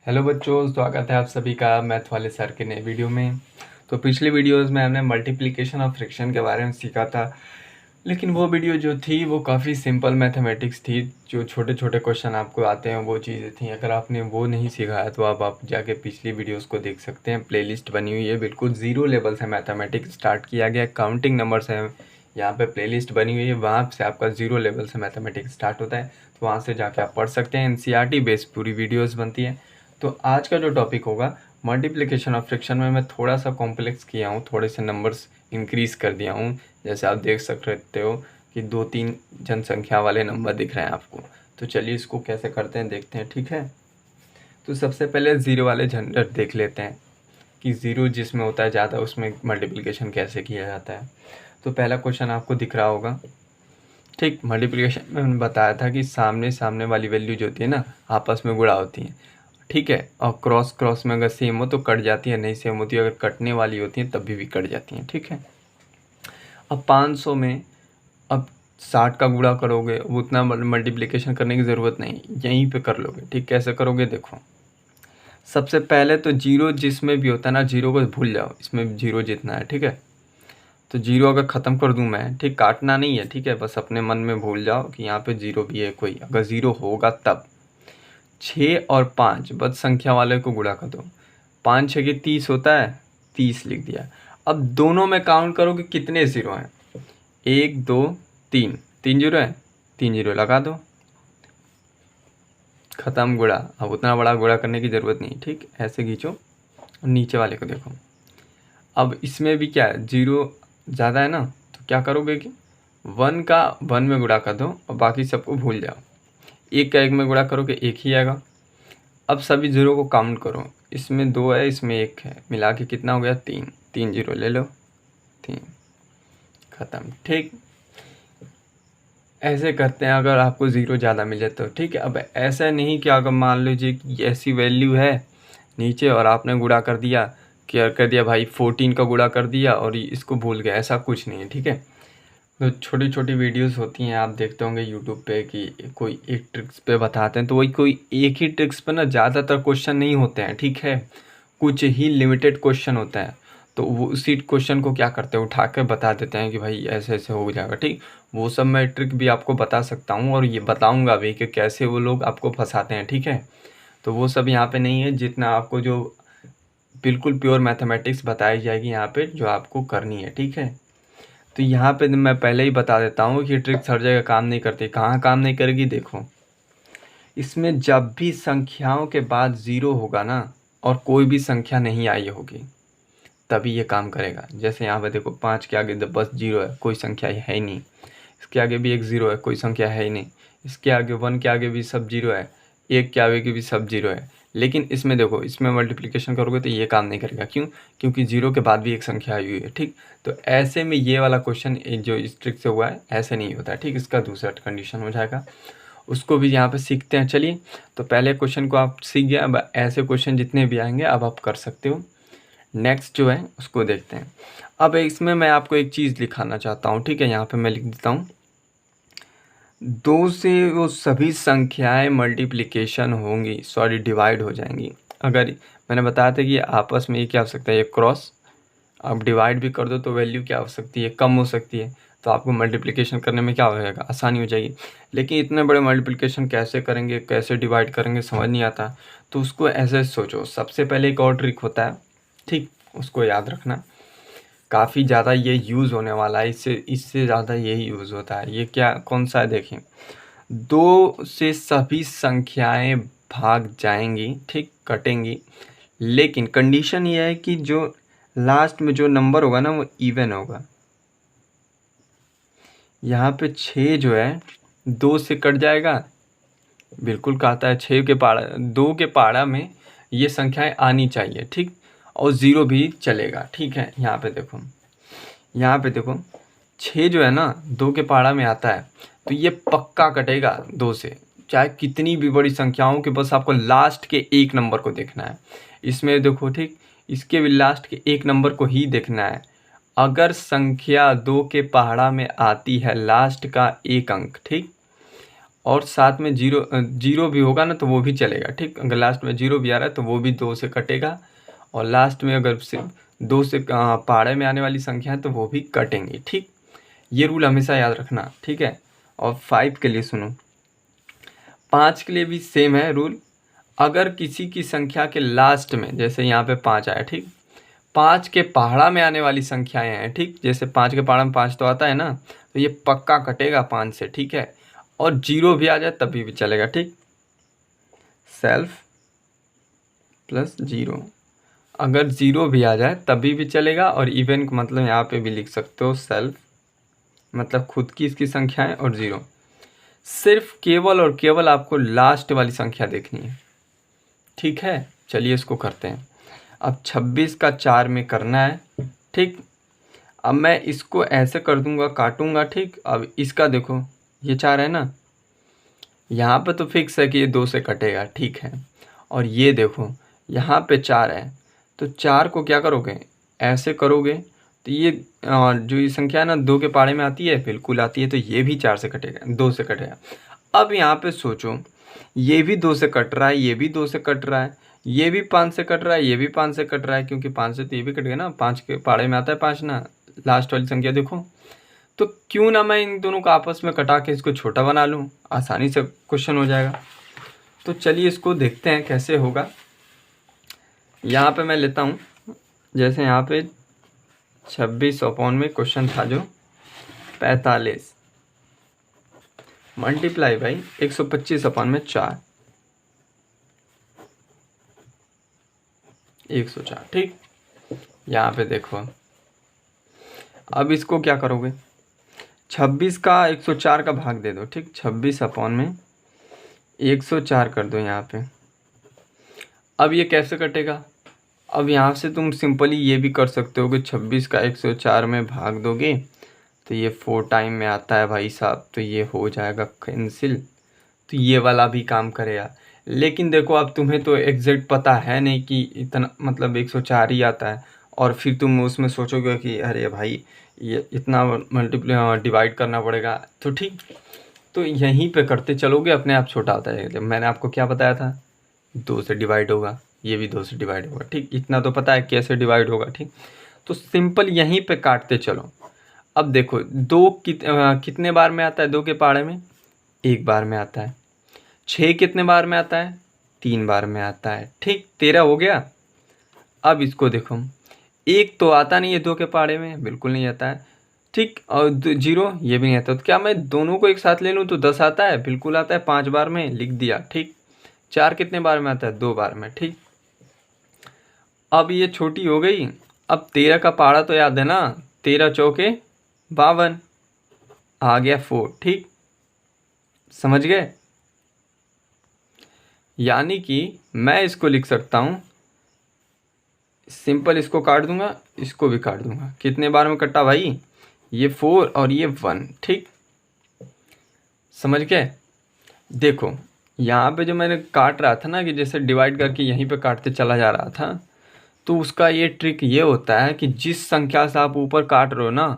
Hello बच्चों, स्वागत है आप सभी का मैथ वाले सर के नए वीडियो में। तो पिछली वीडियोस में हमने मल्टीप्लिकेशन ऑफ फ्रैक्शन के बारे में सीखा था, लेकिन वो वीडियो जो थी वो काफ़ी सिंपल मैथमेटिक्स थी। जो छोटे छोटे क्वेश्चन आपको आते हैं वो चीज़ें थी। अगर आपने वो नहीं सीखा है तो अब आप जाके पिछली वीडियोस को देख सकते हैं। प्लेलिस्ट बनी हुई है, बिल्कुल ज़ीरो लेवल से मैथमेटिक्स स्टार्ट किया गया। काउंटिंग नंबर्स हैं, यहाँ पे प्लेलिस्ट बनी हुई है, वहाँ से आपका ज़ीरो लेवल से मैथमेटिक्स स्टार्ट होता है, तो वहाँ से जाके आप पढ़ सकते हैं। एनसीईआरटी बेस्ड पूरी वीडियोस बनती है। तो आज का जो टॉपिक होगा मल्टीप्लिकेशन ऑफ फ्रैक्शन में मैं थोड़ा सा कॉम्प्लेक्स किया हूँ, थोड़े से नंबर्स इंक्रीज़ कर दिया हूँ। जैसे आप देख सकते हो कि 2-3 जनसंख्या वाले नंबर दिख रहे हैं आपको। तो चलिए इसको कैसे करते हैं देखते हैं, ठीक है। तो सबसे पहले ज़ीरो वाले झंझट देख लेते हैं कि ज़ीरो जिसमें होता है ज़्यादा उसमें मल्टीप्लिकेशन कैसे किया जाता है। तो पहला क्वेश्चन आपको दिख रहा होगा, ठीक। मल्टीप्लिकेशन में मैंने बताया था कि सामने सामने वाली वैल्यू जो होती है ना, आपस में गुणा होती है, ठीक है। और क्रॉस क्रॉस में अगर सेम हो तो कट जाती है, नहीं सेम होती है अगर कटने वाली होती है तब भी कट जाती हैं, ठीक है। अब 500 में अब 60 का गुणा करोगे, वो उतना मल्टीप्लिकेशन करने की ज़रूरत नहीं, यहीं पे कर लोगे, ठीक। कैसे करोगे देखो, सबसे पहले तो जीरो जिसमें भी होता है ना, जीरो को भूल जाओ, इसमें जीरो जितना है, ठीक है। तो जीरो अगर ख़त्म कर दूं मैं, ठीक, काटना नहीं है, ठीक है, बस अपने मन में भूल जाओ कि यहाँ पे जीरो भी है कोई। अगर ज़ीरो होगा तब 6 और 5 बस संख्या वाले को गुणा कर दो। 5 6 की 30 होता है, 30 लिख दिया। अब दोनों में काउंट करो कि कितने ज़ीरो हैं। 1 2 3, 3 जीरो है, 3 जीरो लगा दो, ख़त्म गुणा। अब उतना बड़ा गुणा करने की ज़रूरत नहीं, ठीक। ऐसे खींचो और नीचे वाले को देखो। अब इसमें भी क्या है, जीरो ज़्यादा है ना, तो क्या करोगे कि 1 का 1 में गुणा कर दो और बाकी सबको भूल जाओ। 1 का 1 में गुणा करोगे 1 ही आएगा। अब सभी जीरो को काउंट करो, इसमें 2 है, इसमें 1 है, मिला के कितना हो गया 3, 3 जीरो ले लो, 3, ख़त्म, ठीक। ऐसे करते हैं अगर आपको ज़ीरो ज़्यादा मिले तो, ठीक है। अब ऐसा नहीं कि अगर मान लीजिए कि ऐसी वैल्यू है नीचे और आपने गुणा कर दिया, क्या कर दिया भाई, 14 का गुणा कर दिया और इसको भूल गए, ऐसा कुछ नहीं है, ठीक है। तो छोटी छोटी वीडियोस होती हैं, आप देखते होंगे यूट्यूब पे कि कोई एक ट्रिक्स पे बताते हैं, तो वही कोई एक ही ट्रिक्स पे ना ज़्यादातर क्वेश्चन नहीं होते हैं, ठीक है। कुछ ही लिमिटेड क्वेश्चन होते हैं, तो वो उसी क्वेश्चन को क्या करते हैं, उठा के बता देते हैं कि भाई ऐसे ऐसे हो जाएगा, ठीक। वो सब मैं ट्रिक भी आपको बता सकता हूँ और ये बताऊँगा भी कि कैसे वो लोग आपको फंसाते हैं, ठीक है। तो वो सब यहाँ पे नहीं है, जितना आपको जो बिल्कुल प्योर मैथमेटिक्स बताई जाएगी यहाँ पे जो आपको करनी है, ठीक है। तो यहाँ पे मैं पहले ही बता देता हूँ कि ट्रिक्स हर जगह काम नहीं करती। कहाँ काम नहीं करेगी देखो, इसमें जब भी संख्याओं के बाद ज़ीरो होगा ना और कोई भी संख्या नहीं आई होगी तभी ये काम करेगा। जैसे यहाँ पे देखो, 5 के आगे बस जीरो है, कोई संख्या है ही नहीं। इसके आगे भी एक ज़ीरो है, कोई संख्या है ही नहीं। इसके आगे 1 के आगे भी सब जीरो है, 1 के आगे भी सब जीरो है। लेकिन इसमें देखो, इसमें मल्टीप्लिकेशन करोगे तो ये काम नहीं करेगा। क्यों? क्योंकि जीरो के बाद भी एक संख्या आई हुई है, ठीक। तो ऐसे में ये वाला क्वेश्चन जो इस ट्रिक से हुआ है ऐसे नहीं होता है, ठीक। इसका दूसरा कंडीशन हो जाएगा, उसको भी यहाँ पे सीखते हैं। चलिए, तो पहले क्वेश्चन को आप सीख गए, अब ऐसे क्वेश्चन जितने भी आएंगे अब आप कर सकते हो। नेक्स्ट जो है उसको देखते हैं। अब इसमें मैं आपको एक चीज़ दिखाना चाहता हूँ, ठीक है। यहाँ पे मैं लिख देता हूँ, 2 से वो सभी संख्याएं मल्टीप्लिकेशन होंगी, सॉरी डिवाइड हो जाएंगी। अगर मैंने बताया था कि आपस में ये क्या हो सकता है, ये क्रॉस, आप डिवाइड भी कर दो तो वैल्यू क्या हो सकती है, कम हो सकती है। तो आपको मल्टीप्लिकेशन करने में क्या हो जाएगा, आसानी हो जाएगी। लेकिन इतने बड़े मल्टीप्लिकेशन कैसे करेंगे, कैसे डिवाइड करेंगे, समझ नहीं आता। तो उसको ऐसे सोचो, सबसे पहले एक और ट्रिक होता है, ठीक, उसको याद रखना। काफ़ी ज़्यादा ये यूज़ होने वाला है, इससे इससे ज़्यादा यही यूज़ होता है। ये क्या, कौन सा है देखें, 2 से सभी संख्याएं भाग जाएंगी, ठीक, कटेंगी। लेकिन कंडीशन ये है कि जो लास्ट में जो नंबर होगा ना वो इवन होगा। यहाँ पे 6 जो है 2 से कट जाएगा, बिल्कुल कहता है 6 के पहाड़ा, 2 के पहाड़ा में ये संख्याएं आनी चाहिए, ठीक। और ज़ीरो भी चलेगा, ठीक है। यहाँ पे देखो, यहाँ पे देखो, 6 जो है ना 2 के पहाड़ा में आता है, तो ये पक्का कटेगा 2 से, चाहे कितनी भी बड़ी संख्याओं के, बस आपको लास्ट के एक नंबर को देखना है। इसमें देखो, ठीक, इसके भी लास्ट के एक नंबर को ही देखना है। अगर संख्या 2 के पहाड़ा में आती है लास्ट का एक अंक, ठीक, और साथ में जीरो जीरो भी होगा ना तो वो भी चलेगा, ठीक। अगर लास्ट में जीरो भी आ रहा है तो वो भी 2 से कटेगा, और लास्ट में अगर सिर्फ 2 से पहाड़े में आने वाली संख्या है तो वो भी कटेंगी, ठीक। ये रूल हमेशा याद रखना, ठीक है। और 5 के लिए सुनो, 5 के लिए भी सेम है रूल। अगर किसी की संख्या के लास्ट में, जैसे यहाँ पे 5 आया, ठीक, 5 के पहाड़ा में आने वाली संख्याएं हैं, ठीक, जैसे 5 के पहाड़ा में 5 तो आता है ना, तो ये पक्का कटेगा 5 से, ठीक है। और जीरो भी आ जाए तभी भी चलेगा, ठीक। सेल्फ प्लस जीरो, अगर जीरो भी आ जाए तभी भी चलेगा, और इवन का मतलब यहाँ पे भी लिख सकते हो सेल्फ मतलब खुद की इसकी संख्याएं और जीरो। सिर्फ केवल और केवल आपको लास्ट वाली संख्या देखनी है, ठीक है। चलिए इसको करते हैं। अब 26 का 4 में करना है, ठीक। अब मैं इसको ऐसे कर दूंगा, काटूंगा, ठीक। अब इसका देखो, ये 4 है ना, यहाँ पे तो फिक्स है कि ये 2 से कटेगा, ठीक है। और ये देखो यहाँ पे 4 है, तो 4 को क्या करोगे, ऐसे करोगे तो ये जो ये संख्या है ना 2 के पहाड़े में आती है, बिल्कुल आती है, तो ये भी 4 से कटेगा, 2 से कटेगा। अब यहाँ पे सोचो, ये भी 2 से कट रहा है, ये भी 2 से कट रहा है, ये भी 5 से कट रहा है, ये भी 5 से कट रहा है, क्योंकि 5 से तो ये भी कट गया ना, 5 के पहाड़े में आता है 5 ना, लास्ट वाली संख्या देखो। तो क्यों ना मैं इन दोनों को आपस में कटा के इसको छोटा बना लूँ, आसानी से क्वेश्चन हो जाएगा। तो चलिए इसको देखते हैं कैसे होगा। यहाँ पे मैं लेता हूँ, जैसे यहाँ पे 26 अपॉन में क्वेश्चन था जो 45 मल्टीप्लाई बाई 125 अपॉन में 4, 104, ठीक। यहाँ पे देखो, अब इसको क्या करोगे, 26 का 104 का भाग दे दो, ठीक। 26 अपॉन में 104 कर दो यहाँ पे। अब ये कैसे कटेगा, अब यहाँ से तुम सिंपली ये भी कर सकते हो कि 26 का 104 में भाग दोगे तो ये 4 टाइम में आता है भाई साहब, तो ये हो जाएगा कैंसिल, तो ये वाला भी काम करेगा। लेकिन देखो अब तुम्हें तो एग्जैक्ट पता है नहीं कि इतना मतलब 104 ही आता है, और फिर तुम उसमें सोचोगे कि अरे भाई ये इतना मल्टीप्लाई डिवाइड करना पड़ेगा, तो ठीक, तो यहीं पे करते चलोगे अपने आप छोटा होता है। मैंने आपको क्या बताया था, 2 से डिवाइड होगा, ये भी 2 से डिवाइड होगा, ठीक। इतना तो पता है कैसे डिवाइड होगा, ठीक। तो सिंपल यहीं पे काटते चलो। अब देखो 2 कितने बार में आता है, 2 के पहाड़े में 1 बार में आता है। 6 कितने बार में आता है, 3 बार में आता है, ठीक। 13 हो गया। अब इसको देखो, 1 तो आता नहीं है 2 के पहाड़े में, बिल्कुल नहीं आता है, ठीक। और 0 ये भी नहीं आता, तो क्या मैं दोनों को एक साथ ले लूँ तो 10 आता है, बिल्कुल आता है, 5 बार में लिख दिया, ठीक। 4 कितने बार में आता है, 2 बार में, ठीक। अब ये छोटी हो गई। अब 13 का पहाड़ा तो याद है ना, 13 चौके 52, आ गया 4, ठीक। समझ गए, यानी कि मैं इसको लिख सकता हूँ सिंपल, इसको काट दूंगा, इसको भी काट दूंगा। कितने बार में कटा भाई, ये 4 और ये 1, ठीक। समझ गए। देखो यहाँ पे जो मैंने काट रहा था ना, कि जैसे डिवाइड करके यहीं पे काटते चला जा रहा था, तो उसका ये ट्रिक ये होता है कि जिस संख्या से आप ऊपर काट रहे हो ना,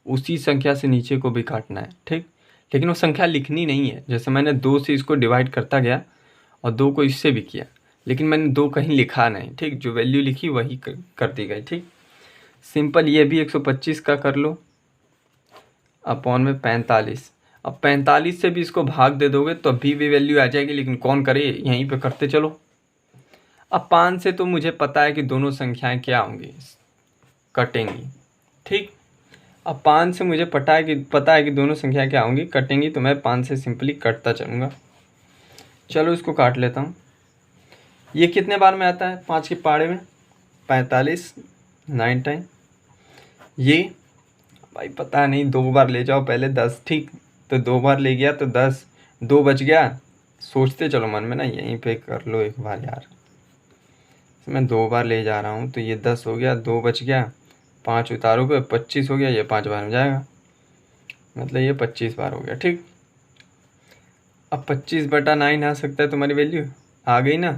उसी संख्या से नीचे को भी काटना है, ठीक। लेकिन वो संख्या लिखनी नहीं है, जैसे मैंने 2 से इसको डिवाइड करता गया और 2 को इससे भी किया, लेकिन मैंने 2 कहीं लिखा नहीं, ठीक। जो वैल्यू लिखी वही कर दी गई, ठीक। सिंपल ये भी 125 का कर लो अपॉन में 45। अब 45 से भी इसको भाग दे दोगे तो अभी भी वैल्यू आ जाएगी, लेकिन कौन करे, यहीं पे करते चलो। अब 5 से तो मुझे पता है कि दोनों संख्याएं क्या होंगी, कटेंगी, ठीक। अब 5 से मुझे पता है कि दोनों संख्याएं क्या होंगी, कटेंगी, तो मैं 5 से सिंपली कटता चलूँगा। चलो इसको काट लेता हूँ। ये कितने बार में आता है 5 के पहाड़े में, 45, 9 टाइम। ये भाई पता नहीं, 2 बार ले जाओ पहले 10, ठीक। तो 2 बार ले गया तो 10, 2 बच गया। सोचते चलो मन में ना, यहीं पे कर लो एक बार यार। मैं 2 बार ले जा रहा हूँ तो ये 10 हो गया, 2 बच गया, 5 उतारोगे 25 हो गया, ये 5 बार में जाएगा, मतलब ये 25 बार हो गया, ठीक। अब 25/9 आ सकता है, तुम्हारी वैल्यू आ गई ना,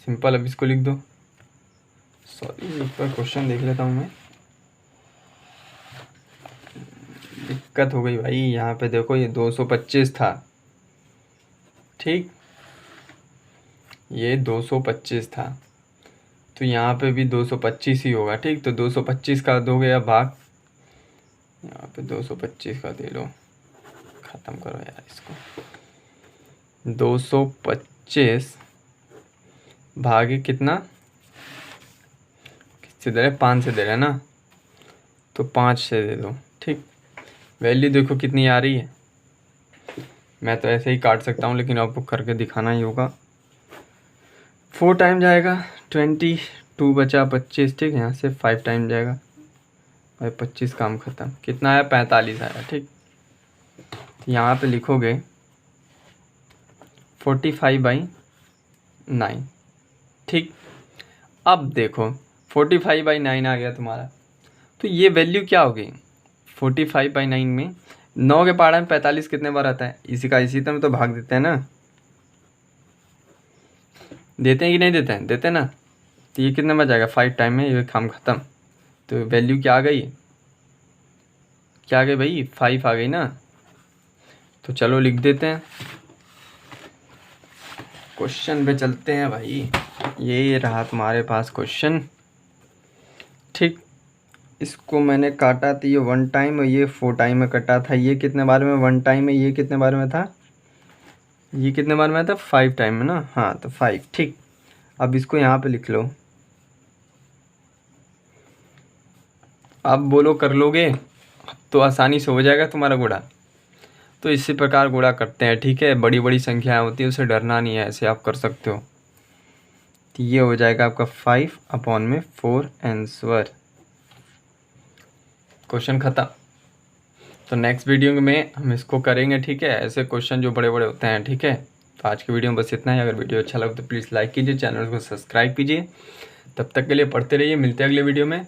सिंपल। अब इसको लिख दो, सॉरी एक बार क्वेश्चन देख लेता हूँ मैं, दिक्कत हो गई भाई। यहाँ पे देखो ये 225 था, ठीक, ये 225 था, तो यहाँ पे भी 225 ही होगा। ठीक, तो 225 का दोगे अब भाग, यहाँ पे 225 का दे लो, ख़त्म करो यार इसको। 225 भागे कितना, किससे दे रहे, 5 से दे रहे हैं ना, तो 5 से दे दो। ठीक, वैल्यू देखो कितनी आ रही है। मैं तो ऐसे ही काट सकता हूँ, लेकिन आपको करके दिखाना ही होगा। 4 टाइम जाएगा 22 बचा 25। ठीक है, यहाँ से 5 टाइम जाएगा भाई 25, काम ख़त्म। कितना आया, 45 आया। ठीक, तो यहाँ पे लिखोगे 45/9। ठीक, अब देखो 45/9 आ गया तुम्हारा, तो ये वैल्यू क्या होगी। 45/9 में 9 के पहाड़ा में 45 कितने बार आता है, इसी का इसी तरह तो भाग देते हैं ना, देते हैं कि नहीं देते हैं, देते हैं ना। तो ये कितने बार जाएगा, 5 टाइम में, ये काम ख़त्म। तो वैल्यू क्या आ गई, क्या आ गई भाई, 5 आ गई ना। तो चलो लिख देते हैं, क्वेश्चन पे चलते हैं भाई। ये रहा तुम्हारे पास क्वेश्चन। ठीक, इसको मैंने काटा तो ये 1 टाइम और ये 4 टाइम में कटा था। ये कितने बार में 1 टाइम में, ये कितने बार में था, ये कितने बार में था, 5 टाइम में ना। हाँ, तो 5। ठीक, अब इसको यहाँ पे लिख लो। अब बोलो कर लोगे तो आसानी से हो जाएगा तुम्हारा गुणा। तो इसी प्रकार गुणा करते हैं। ठीक है, बड़ी बड़ी संख्याएं होती है, उसे डरना नहीं है, ऐसे आप कर सकते हो। तो ये हो जाएगा आपका 5/4 आंसर। क्वेश्चन खत्म। तो नेक्स्ट वीडियो में हम इसको करेंगे। ठीक है, ऐसे क्वेश्चन जो बड़े बड़े होते हैं। ठीक है, तो आज की वीडियो में बस इतना ही। अगर वीडियो अच्छा लगे तो प्लीज़ लाइक कीजिए, चैनल को सब्सक्राइब कीजिए। तब तक के लिए पढ़ते रहिए, मिलते हैं अगले वीडियो में।